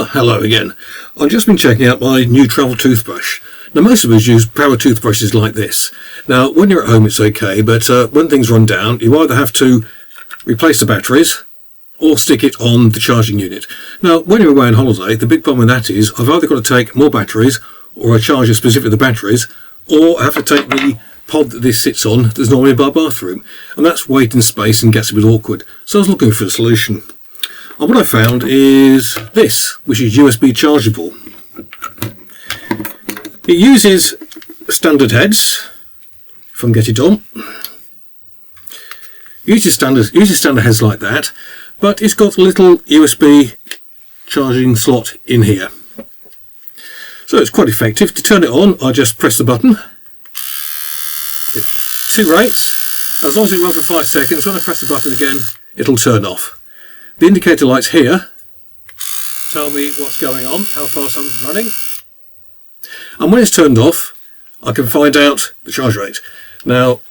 Hello again. I've just been checking out my new travel toothbrush. Now, most of us use power toothbrushes like this. Now, when you're at home, it's okay, but when things run down, you either have to replace the batteries or stick it on the charging unit. Now, when you're away on holiday, the big problem with that is I've either got to take more batteries or a charger specific to the batteries, or I have to take the pod that this sits on that's normally in my bathroom, and that's weight and space and gets a bit awkward. So I was looking for a solution. And what I found is this, which is USB chargeable. It uses standard heads, if I can get it on. Uses standard heads like that, but it's got a little USB charging slot in here. So it's quite effective. To turn it on, I just press the button. Get 2 rates. As long as it runs for 5 seconds, when I press the button again, it'll turn off. The indicator lights here tell me what's going on, how fast I'm running. And when it's turned off, I can find out the charge rate. Now,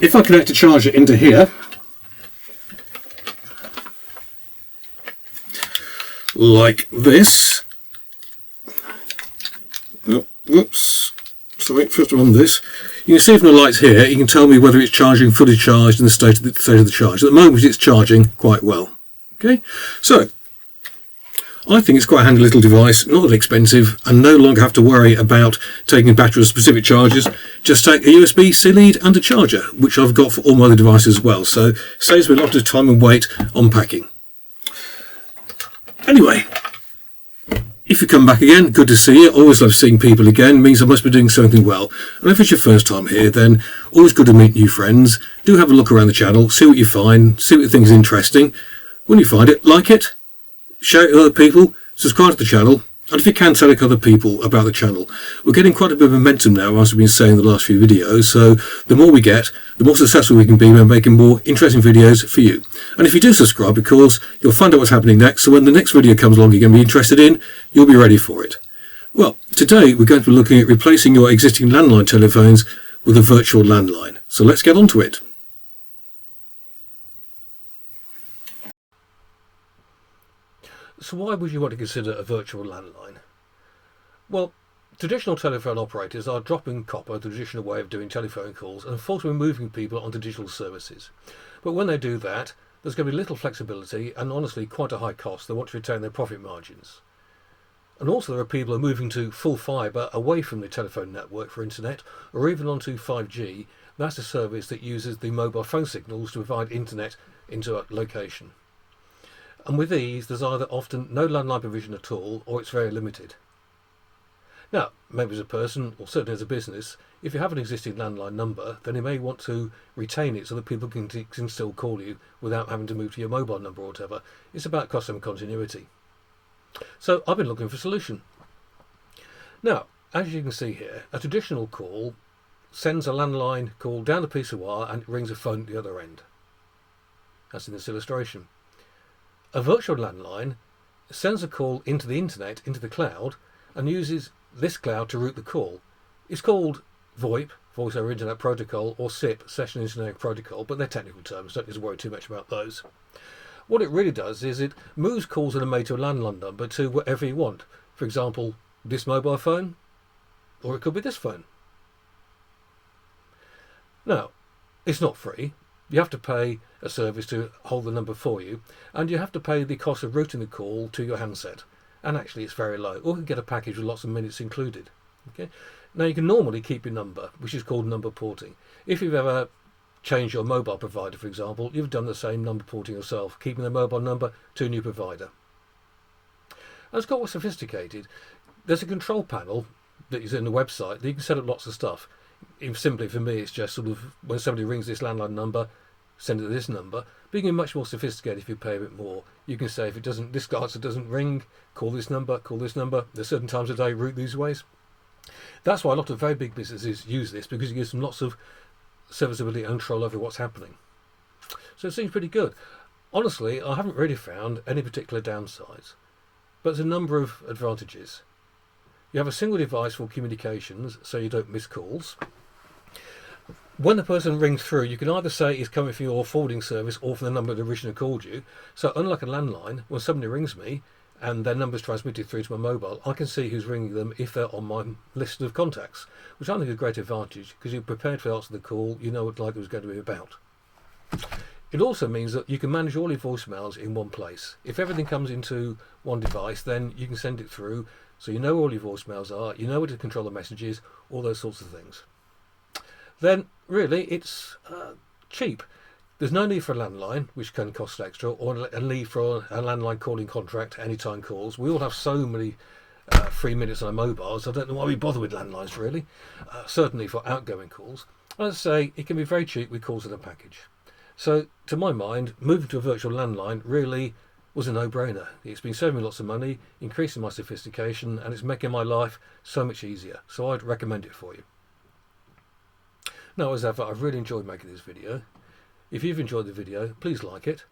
if I connect a charger into here, like this. Oh, whoops. Sorry, first I'm on this. You can see from the lights here, you can tell me whether it's charging, fully charged, and the state of the charge. At the moment, it's charging quite well. Okay, so I think it's quite a handy little device, not that expensive, and no longer have to worry about taking batteries or specific chargers. Just take a USB-C lead and a charger, which I've got for all my other devices as well, so saves me a lot of time and weight on packing. Anyway, if you come back again, good to see you. Always love seeing people again, means I must be doing something well. And if it's your first time here, then always good to meet new friends. Do have a look around the channel, see what you find, see what you think is interesting. When you find it, like it, share it with other people, subscribe to the channel, and if you can, tell other people about the channel. We're getting quite a bit of momentum now, as we've been saying in the last few videos, so the more we get, the more successful we can be when making more interesting videos for you. And if you do subscribe, of course, you'll find out what's happening next, so when the next video comes along you're going to be interested in, you'll be ready for it. Well, today we're going to be looking at replacing your existing landline telephones with a virtual landline. So let's get on to it. So why would you want to consider a virtual landline? Well, traditional telephone operators are dropping copper, the traditional way of doing telephone calls, and forcibly moving people onto digital services. But when they do that, there's going to be little flexibility and honestly quite a high cost. They want to retain their profit margins. And also there are people who are moving to full fibre away from the telephone network for internet, or even onto 5G. That's a service that uses the mobile phone signals to provide internet into a location. And with these, there's either often no landline provision at all, or it's very limited. Now, maybe as a person, or certainly as a business, if you have an existing landline number, then you may want to retain it so that people can still call you without having to move to your mobile number or whatever. It's about customer continuity. So I've been looking for a solution. Now, as you can see here, a traditional call sends a landline call down a piece of wire and it rings a phone at the other end. That's in this illustration. A virtual landline sends a call into the internet, into the cloud, and uses this cloud to route the call. It's called VoIP, Voice over Internet Protocol, or SIP, Session Internet Protocol, but they're technical terms, don't need to worry too much about those. What it really does is it moves calls that are made to a landline number to whatever you want. For example, this mobile phone, or it could be this phone. Now, it's not free. You have to pay a service to hold the number for you, and you have to pay the cost of routing the call to your handset. And actually it's very low, or you can get a package with lots of minutes included. Okay. Now you can normally keep your number, which is called number porting. If you've ever changed your mobile provider, for example, you've done the same number porting yourself, keeping the mobile number to a new provider. And it's got more sophisticated. There's a control panel that is in the website that you can set up lots of stuff. Simply for me, it's just sort of when somebody rings this landline number, send it to this number. But you can be much more sophisticated if you pay a bit more. You can say if it doesn't, this answer doesn't ring, call this number, call this number. There's certain times of day route these ways. That's why a lot of very big businesses use this, because it gives them lots of serviceability and control over what's happening. So it seems pretty good. Honestly, I haven't really found any particular downsides, but there's a number of advantages. You have a single device for communications, so you don't miss calls. When the person rings through, you can either say it's coming from your forwarding service or from the number that originally called you. So unlike a landline, when somebody rings me and their number's transmitted through to my mobile, I can see who's ringing them if they're on my list of contacts, which I think is a great advantage because you're prepared to answer the call, you know what like it was going to be about. It also means that you can manage all your voicemails in one place. If everything comes into one device, then you can send it through, so you know where all your voicemails are, you know where to control the messages, all those sorts of things. Then, really, it's cheap. There's no need for a landline, which can cost extra, or a need for a landline calling contract, anytime calls. We all have so many free minutes on our mobiles, I don't know why we bother with landlines, really. Certainly for outgoing calls. As I say, it can be very cheap with calls in a package. So, to my mind, moving to a virtual landline really was a no-brainer. It's been saving me lots of money, increasing my sophistication, and it's making my life so much easier. So I'd recommend it for you. Now, as ever, I've really enjoyed making this video. If you've enjoyed the video, please like it.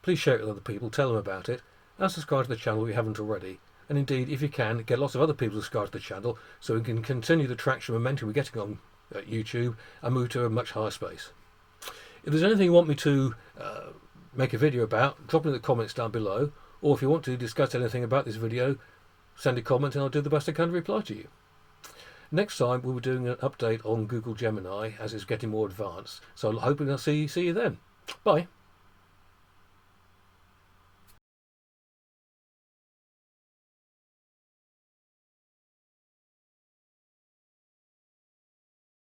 Please share it with other people, tell them about it, and subscribe to the channel if you haven't already. And indeed, if you can, get lots of other people to subscribe to the channel so we can continue the traction momentum we're getting on YouTube and move to a much higher space. If there's anything you want me to make a video about, drop it in the comments down below, or if you want to discuss anything about this video, send a comment and I'll do the best I can to reply to you. Next time we'll be doing an update on Google Gemini as it's getting more advanced, so I'm hoping I'll see you then. Bye.